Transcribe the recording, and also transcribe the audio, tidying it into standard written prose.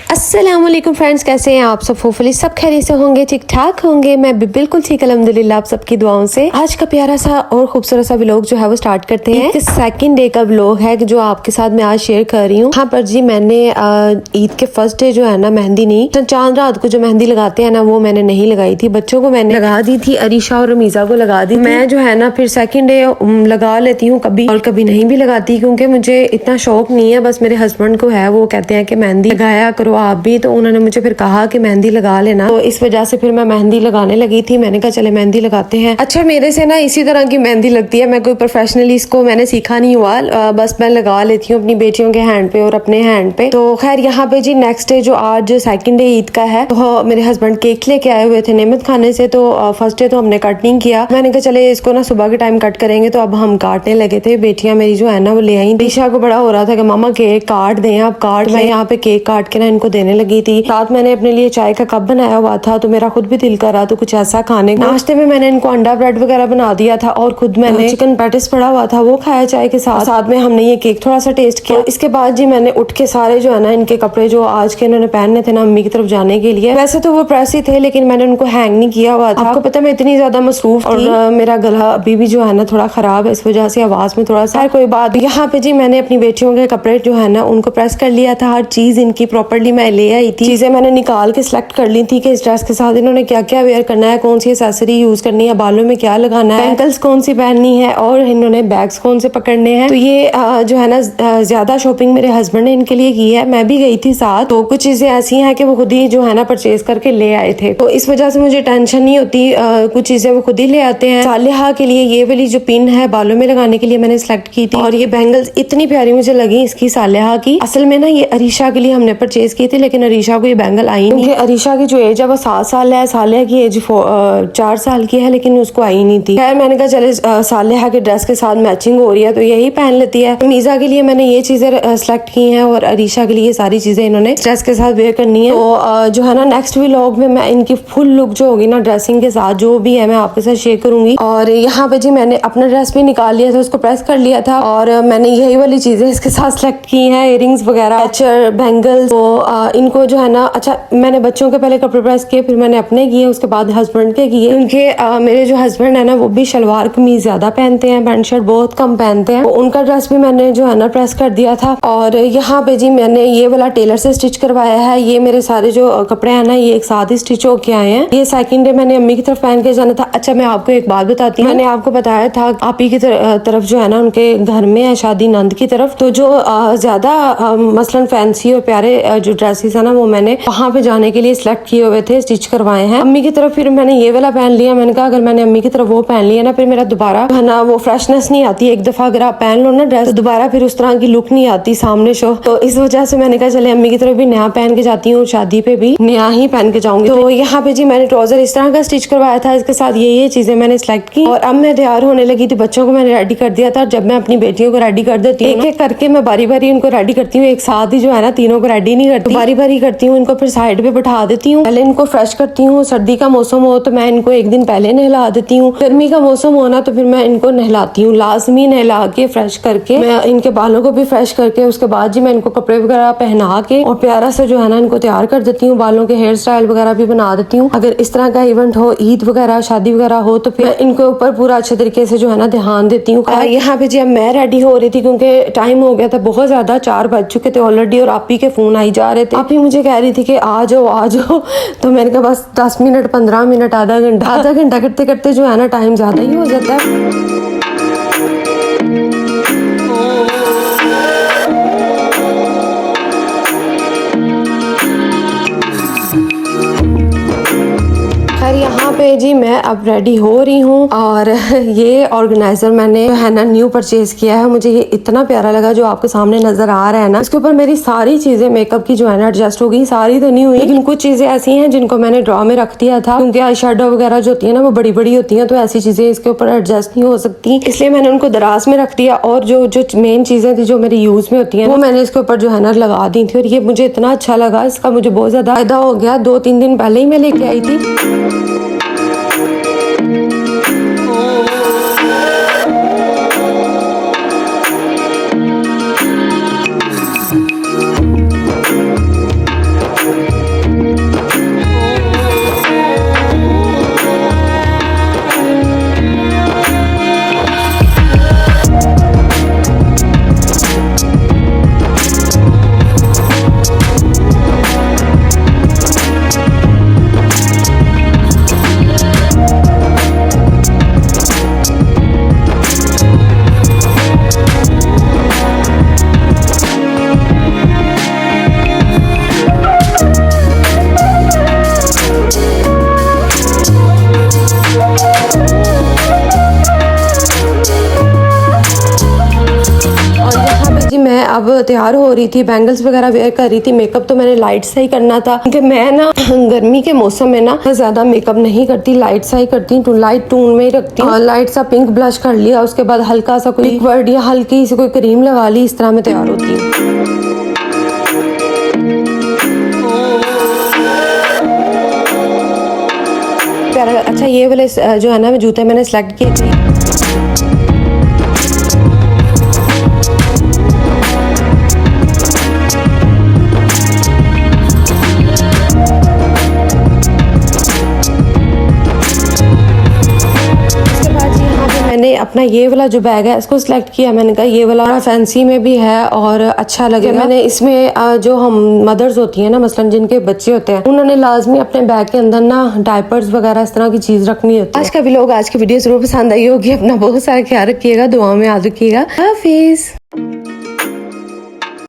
अस्सलाम वालेकुम फ्रेंड्स, कैसे हैं आप सब? होपफुली सब खैरियत से होंगे, ठीक ठाक होंगे। मैं भी बिल्कुल ठीक अल्हम्दुलिल्लाह आप सबकी दुआओं से। आज का प्यारा सा और खूबसूरत सा व्लॉग जो है वो स्टार्ट करते हैं। सेकंड डे का व्लॉग है जो आपके साथ मैं आज शेयर कर रही हूँ। यहाँ पर जी मैंने ईद के फर्स्ट डे जो है ना मेहंदी नहीं, तो चांद रात को जो मेहंदी लगाते हैं ना वो मैंने नहीं लगाई थी। बच्चों को मैंने लगा दी थी, अरीशा और रमीजा को लगा दी। मैं जो है ना फिर सेकंड डे लगा लेती हूँ कभी और कभी नहीं भी लगाती, क्योंकि मुझे इतना शौक नहीं है। बस मेरे हस्बैंड को है, वो कहते हैं कि मेहंदी लगाया करो आप भी, तो उन्होंने मुझे फिर कहा कि मेहंदी लगा लेना, तो इस वजह से फिर मैं मेहंदी लगाने लगी थी। मैंने कहा चले मेहंदी लगाते हैं। अच्छा, मेरे से ना इसी तरह की मेहंदी लगती है, मैं कोई प्रोफेशनली इसको मैंने सीखा नहीं हुआ, बस मैं लगा लेती हूँ अपनी बेटियों के हैंड पे और अपने हैंड पे। तो खैर यहाँ पे जी नेक्स्ट डे जो आज सेकंड डे ईद का है, तो मेरे हस्बैंड केक लेके आए हुए थे नेमत खाने से। तो फर्स्ट डे तो हमने कट नहीं किया, मैंने कहा चले इसको ना सुबह के टाइम कट करेंगे, तो अब हम काटने लगे थे। बेटियां मेरी जो है ना वो ले आई। दिशा को बड़ा हो रहा था कि मामा केक काट दें, आप काट। मैं यहाँ पे केक काट के ना इनको देने लगी थी। साथ मैंने अपने लिए चाय का कप बनाया हुआ था, तो मेरा खुद भी दिल कर रहा तो कुछ ऐसा खाने को। नाश्ते में मैंने इनको अंडा ब्रेड वगैरह बना दिया था और खुद मैंने चिकन पैटिस पड़ा हुआ था वो खाया चाय के साथ। साथ में हमने ये केक थोड़ा सा टेस्ट किया। इसके बाद जी मैंने उठ के सारे जो है ना इनके कपड़े जो आज के इन्होंने पहनने थे ना अम्मी की तरफ जाने के लिए, वैसे तो वो प्रेस ही थे लेकिन मैंने उनको हैंग नहीं किया हुआ था। आपको पता मैं इतनी ज्यादा मसरूफ थी और मेरा गला अभी भी जो है ना थोड़ा खराब है, इस वजह से आवाज में थोड़ा सा कोई बात। यहाँ पे जी मैंने अपनी बेटियों के कपड़े जो है ना उनको प्रेस कर लिया था। हर चीज इनकी प्रॉपर्ली मैं ले आई थी। चीजें मैंने निकाल के सिलेक्ट कर ली थी कि इस ड्रेस के साथ इन्होंने क्या क्या वेयर करना है, कौन सी एक्सेसरी यूज करनी है, बालों में क्या लगाना है, बैंगल्स कौन सी पहननी है और इन्होंने बैग्स कौन से पकड़ने हैं। तो ये जो है ना ज्यादा शॉपिंग मेरे हस्बैंड ने इनके लिए की है, मैं भी गई थी साथ। तो कुछ चीजें ऐसी हैं कि वो खुद ही जो है ना परचेज करके ले आए थे, तो इस वजह से मुझे टेंशन नहीं होती। कुछ चीजें वो खुद ही ले आते हैं। सालिहा के लिए ये वाली जो पिन है बालों में लगाने के लिए मैंने सिलेक्ट की थी, और ये बैंगल्स इतनी प्यारी मुझे लगी इसकी सालिहा की। असल में ना ये अरीशा के लिए हमने परचेज की थी, लेकिन अरीशा को ये बैंगल आई नहीं। अरीशा की जो एज है वो 7 साल है, सालिहा की एज 4 साल की है, लेकिन उसको आई नहीं थी। खैर मैंने कहा चले सालिहा के ड्रेस के साथ मैचिंग हो रही है तो यही पहन लेती है। मीजा के लिए मैंने ये चीजें सिलेक्ट की हैं और अरीशा के लिए ये सारी चीजें इन्होंने ड्रेस के साथ वेयर करनी है। तो जो है ना नेक्स्ट व्लॉग में मैं इनकी फुल लुक जो होगी ना ड्रेसिंग के साथ जो भी है मैं आपके साथ शेयर करूंगी। और यहाँ पे जी मैंने अपना ड्रेस भी निकाल लिया था, उसको प्रेस कर लिया था और मैंने यही वाली चीजें इसके साथ सिलेक्ट की हैं, इयरिंग्स वगैरह, बैंगल्स। तो इनको जो है ना, अच्छा मैंने बच्चों के पहले कपड़े प्रेस किए, फिर मैंने अपने किए, उसके बाद हस्बैंड के किए। उनके मेरे जो हस्बैंड है ना वो भी शलवार कमीज ज्यादा पहनते हैं, पैंट शर्ट बहुत कम पहनते हैं। तो उनका ड्रेस भी मैंने जो है ना प्रेस कर दिया था। और यहाँ पे जी मैंने ये वाला टेलर से स्टिच करवाया है। ये मेरे सारे जो कपड़े हैं ना ये एक साथ ही स्टिच होके आए हैं। ये सेकंड डे मैंने अम्मी की तरफ पहन के जाना था। अच्छा मैं आपको एक बात बताती हूँ, मैंने आपको बताया था आपी की तरफ जो है ना उनके घर में है शादी नंद की तरफ, तो जो ज्यादा मसलन फैंसी और प्यारे जो ड्रेसेस है ना वो मैंने वहाँ पे जाने के लिए सिलेक्ट किए हुए थे, स्टिच करवाए हैं। अम्मी की तरफ फिर मैंने ये वाला पहन लिया। मैंने कहा अगर मैंने अम्मी की तरफ वो पहन लिया ना फिर मेरा दोबारा है ना वो फ्रेशनेस नहीं आती। एक दफा अगर आप पहन लो ना ड्रेस तो दोबारा फिर उस तरह की लुक नहीं आती सामने शो। तो इस वजह से मैंने कहा चले अम्मी की तरफ भी नया पहन के जाती हूँ, शादी पे भी नया ही पहन के जाऊंगी। तो यहाँ पे जी मैंने ट्राउजर इस तरह का स्टिच करवाया था, इसके साथ ये चीजें मैंने सिलेक्ट की। और अब मैं तैयार होने लगी थी, बच्चों को मैंने रेडी कर दिया था। जब मैं अपनी बेटियों को रेडी कर देती हूँ एक एक करके, मैं बारी बारी उनको रेडी करती हूँ, एक साथ ही जो है ना तीनों को रेडी नहीं करती, बारी बारी करती हूँ। इनको फिर साइड पे बैठा देती हूँ, पहले इनको फ्रेश करती हूँ। सर्दी का मौसम हो तो मैं इनको एक दिन पहले नहला देती हूँ, गर्मी का मौसम होना तो फिर मैं इनको नहलाती हूँ, लाजमी नहला के फ्रेश करके मैं इनके बालों को भी फ्रेश करके उसके बाद जी मैं इनको कपड़े वगैरह पहना के और प्यारा से जो है ना इनको तैयार कर देती हूँ। बालों के हेयर स्टाइल वगैरह भी बना देती हूँ। अगर इस तरह का इवेंट हो, ईद वगैरह शादी वगैरह हो, तो फिर इनके ऊपर पूरा अच्छे तरीके से जो है ना ध्यान देती हूँ। यहाँ पे जी अब मैं रेडी हो रही थी क्योंकि टाइम हो गया था बहुत ज्यादा, 4 बज चुके थे ऑलरेडी और आपी के फोन आई जा रहे थे। आपी मुझे कह रही थी कि आ जाओ आ जाओ, तो मैंने कहा बस 10 मिनट 15 मिनट आधा घंटा करते करते जो है ना टाइम ज्यादा ही हो जाता है। यहाँ पे जी मैं अब रेडी हो रही हूँ और ये ऑर्गेनाइजर मैंने है ना न्यू परचेज किया है। मुझे ये इतना प्यारा लगा जो आपके सामने नजर आ रहा है ना, इसके ऊपर मेरी सारी चीजें मेकअप की जो है ना एडजस्ट हो गई। सारी तो नहीं हुई लेकिन कुछ चीजें ऐसी हैं जिनको मैंने ड्रॉ में रख दिया था, क्योंकि आई शेडो वगैरह जो होती है ना वो बड़ी बड़ी होती है, तो ऐसी चीजें इसके ऊपर एडजस्ट नहीं हो सकती, इसलिए मैंने उनको दराज में रख दिया। और जो जो मेन चीजें थी जो मेरी यूज में होती है वो मैंने इसके ऊपर जो है ना लगा दी थी। और ये मुझे इतना अच्छा लगा, इसका मुझे बहुत ज्यादा फायदा हो गया। 2-3 दिन पहले ही मैं लेके आई थी। तैयार हो रही थी, बैंगल्स वगैरह वेयर कर रही थी। मेकअप तो मैंने लाइट सा ही करना था क्योंकि मैं ना गर्मी के मौसम में ना ज्यादा मेकअप नहीं करती, लाइट सा ही करती हूँ, लाइट टून में ही रखती हूँ। लाइट सा पिंक ब्लश कर लिया, उसके बाद हल्का सा कोई वर्ड या हल्की सी कोई क्रीम लगा ली, इस तरह मैं तैयार होती हूँ। अच्छा ये वाले जो है ना जूते मैंने सेलेक्ट किए थे। मैंने अपना ये वाला जो बैग है इसको सिलेक्ट किया। मैंने कहा ये वाला फैंसी में भी है और अच्छा लगेगा। मैंने इसमें जो हम मदर्स होती हैं ना, मसलन जिनके बच्चे होते हैं, उन्होंने लाजमी अपने बैग के अंदर ना डायपर्स वगैरह इस तरह की चीज रखनी होती है। आज का व्लॉग, आज की वीडियो जरूर पसंद आई होगी। अपना बहुत सारा ख्याल रखिएगा, दुआओं में याद रखिएगा। हाफिज।